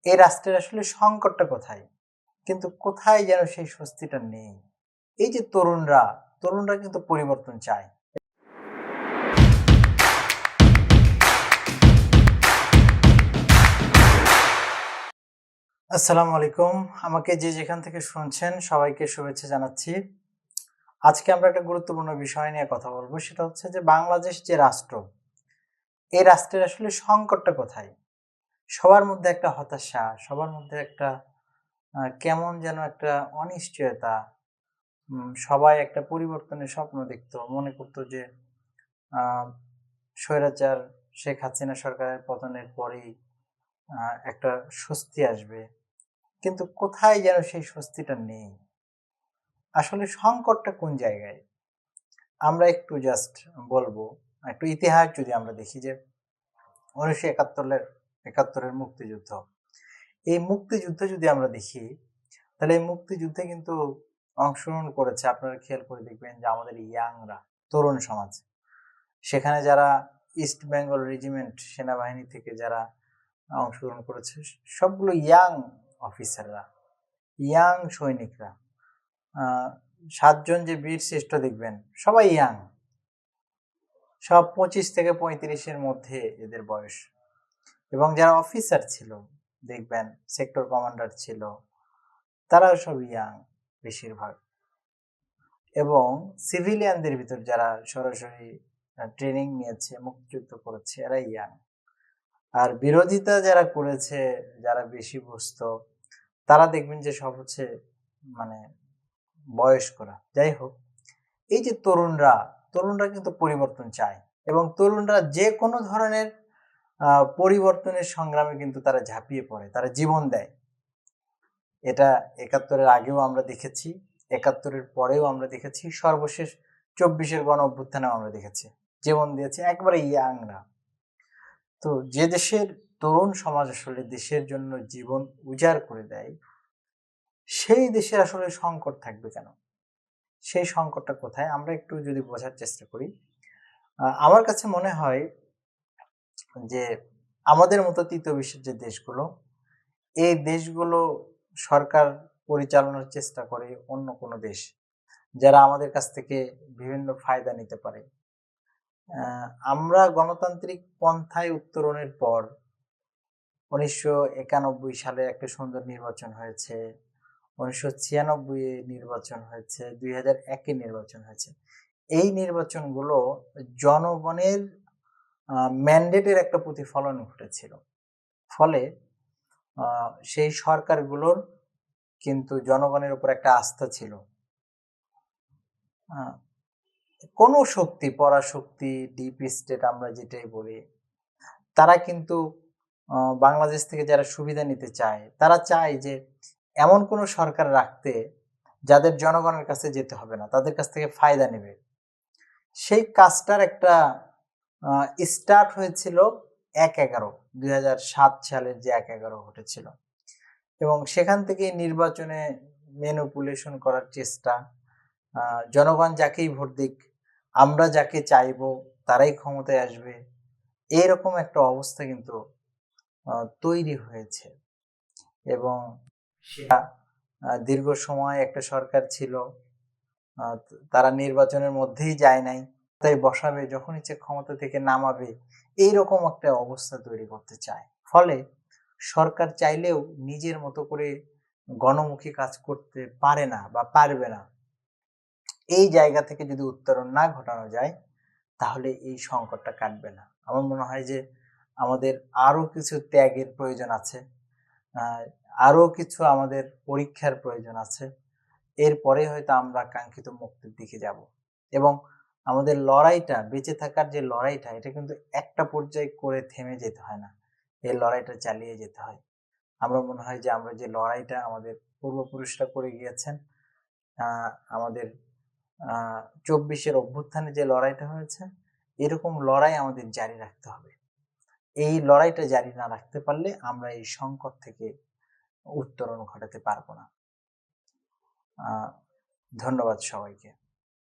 এই রাষ্ট্রের আসলে সংকটটা কোথায়? কিন্তু কোথায় যেন সেই স্বস্তিটা নেই। এই যে তরুণরা কিন্তু পরিবর্তন চায়। আসসালামু আলাইকুম। আমাকে যে যেখান থেকে শুনছেন সবাইকে শুভেচ্ছা জানাচ্ছি। আজকে আমরা একটা গুরুত্বপূর্ণ বিষয় নিয়ে কথা বলবো। সেটা হচ্ছে যে বাংলাদেশ যে রাষ্ট্র, এই রাষ্ট্রের আসলে সংকটটা কোথায়? সবার মধ্যে একটা হতাশা, সবার মধ্যে একটা কেমন যেন একটা অনিশ্চয়তা। সবাই একটা পরিবর্তনের স্বপ্ন দেখতো। মনে করতো যে আ স্বৈরাচার শেখ হাসিনা সরকারের পতনের পরেই একটা স্বস্তি আসবে। কিন্তু কোথায় যেন সেই স্বস্তিটা নেই। আসলে সংকটটা কোন জায়গায়? আমরা একটু জাস্ট বলবো, একটু ইতিহাস যদি আমরা দেখি যে ১৯৭১ এর মুক্তিযুদ্ধ। এই মুক্তিযুদ্ধ যদি আমরা দেখি, তাহলে এই মুক্তিযুদ্ধে কিন্তু অংশগ্রহণ করেছে, আপনারা খেয়াল করে দেখবেন যে আমাদের ইয়াংরা, তরুণ সমাজ। সেখানে যারা ইস্ট বেঙ্গল রেজিমেন্ট সেনাবাহিনী থেকে যারা অংশগ্রহণ করেছে, সবগুলো ইয়াং অফিসাররা, ইয়াং সৈনিকরা। ৭ জন যে বীর শ্রেষ্ঠ দেখবেন, সবাই ইয়াং। সব ২৫ থেকে ৩৫-এর মধ্যে এদের বয়স। এবং যারা অফিসার ছিল দেখবেন, সেক্টর কমান্ডার ছিল, তারাও সব ইয়াং বেশিরভাগ। এবং সিভিলিয়ানদের ভিতর যারা সরাসরি ট্রেনিং নিয়েছে, মুক্তিযুদ্ধ করেছে, এরা ইয়াং। আর বিরোধিতা যারা করেছে, যারা বেশি বুঝত, তারা দেখবেন যে সব হচ্ছে মানে বয়স্করা। যাই হোক, এই যে তরুণরা কিন্তু পরিবর্তন চায় এবং তরুণরা যে কোনো ধরনের পরিবর্তনের সংগ্রামে কিন্তু তারা ঝাঁপিয়ে পড়ে, তারা জীবন দেয়। এটা ৭১-এর আগেও আমরা দেখেছি, ৭১-এর পরেও আমরা দেখেছি, সর্বশেষ ২৪-এর গণ অভ্যুত্থানেও আমরা দেখেছি। জীবন দিয়েছে একবারে ইয়াংরা। তো যে দেশের তরুণ সমাজ আসলে দেশের জন্য জীবন উজাড় করে দেয়, সেই দেশের আসলে সংকট থাকবে কেন? সেই সংকটটা কোথায়? আমরা একটু যদি বোঝার চেষ্টা করি, আমার কাছে মনে হয় যে আমাদের মতো তৃতীয় বিশ্বের যে দেশগুলো, এই দেশগুলো সরকার পরিচালনার চেষ্টা করে অন্য কোনো দেশ, যারা আমাদের কাছ থেকে বিভিন্ন ফায়দা নিতে পারে। আমরা গণতান্ত্রিক পন্থায় উত্তরণের পর ১৯৯১ সালে একটা সুন্দর নির্বাচন হয়েছে, ১৯৯৬ নির্বাচন হয়েছে, ২০০১ নির্বাচন হয়েছে। এই নির্বাচনগুলো জনগণের ম্যান্ডেটের একটা প্রতিফলন ঘটেছিল। ফলে সেই সরকারগুলোর কিন্তু জনগণের উপর একটা আস্থা ছিল। কোনো শক্তি, পরাশক্তি, ডিপ স্টেট আমরা যেটাই বলি, তারা কিন্তু বাংলাদেশ থেকে যারা সুবিধা নিতে চায়, তারা চায় যে এমন কোনো সরকার রাখতে যাদের জনগণের কাছে যেতে হবে না, তাদের কাছ থেকে ফায়দা নেবে। সেই কাজটার একটা স্টার্ট হয়েছিল ২০০৭ সালের যে ১/১১ ঘটেছিল, এবং সেখান থেকে নির্বাচনে ম্যানিপুলেশন করার চেষ্টা, জনগণ যাকেই ভোট দিক, আমরা যাকে চাইবো তারাই ক্ষমতায় আসবে, এরকম একটা অবস্থা কিন্তু তৈরি হয়েছে। এবং সেটা দীর্ঘ সময় একটা সরকার ছিল, তারা নির্বাচনের মধ্যেই যায় নাই, তাই বসাবে, যখন ইচ্ছে ক্ষমতা থেকে নামাবে, এইরকম একটা অবস্থা তৈরি করতে চায়। ফলে সরকার চাইলেও নিজের মতো করে গণমুখী কাজ করতে পারে না বা পারবে না। এই জায়গা থেকে যদি উত্তরণ না ঘটানো যায়, তাহলে এই সংকটটা কাটবে না। আমার মনে হয় যে আমাদের আরো কিছু ত্যাগের প্রয়োজন আছে, আরো কিছু আমাদের পরীক্ষার প্রয়োজন আছে। এরপরে হয়তো আমরা কাঙ্ক্ষিত মুক্তির দিকে যাব। এবং আমাদের লড়াইটা, বেঁচে থাকার যে লড়াইটা, এটা কিন্তু একটা পর্যায়ে করে থেমে যেতে হয় না, এই লড়াইটা চালিয়ে যেতে হয়। আমরা মনে হয় যে আমরা যে লড়াইটা আমাদের পূর্বপুরুষরা করে গিয়েছেন, আমাদের ২৪-এর অভ্যুত্থানে যে লড়াইটা হয়েছে, এরকম লড়াই আমাদের জারি রাখতে হবে। এই লড়াইটা জারি না রাখতে পারলে আমরা এই সংকট থেকে উত্তরণ ঘটাতে পারবো না। ধন্যবাদ সবাইকে।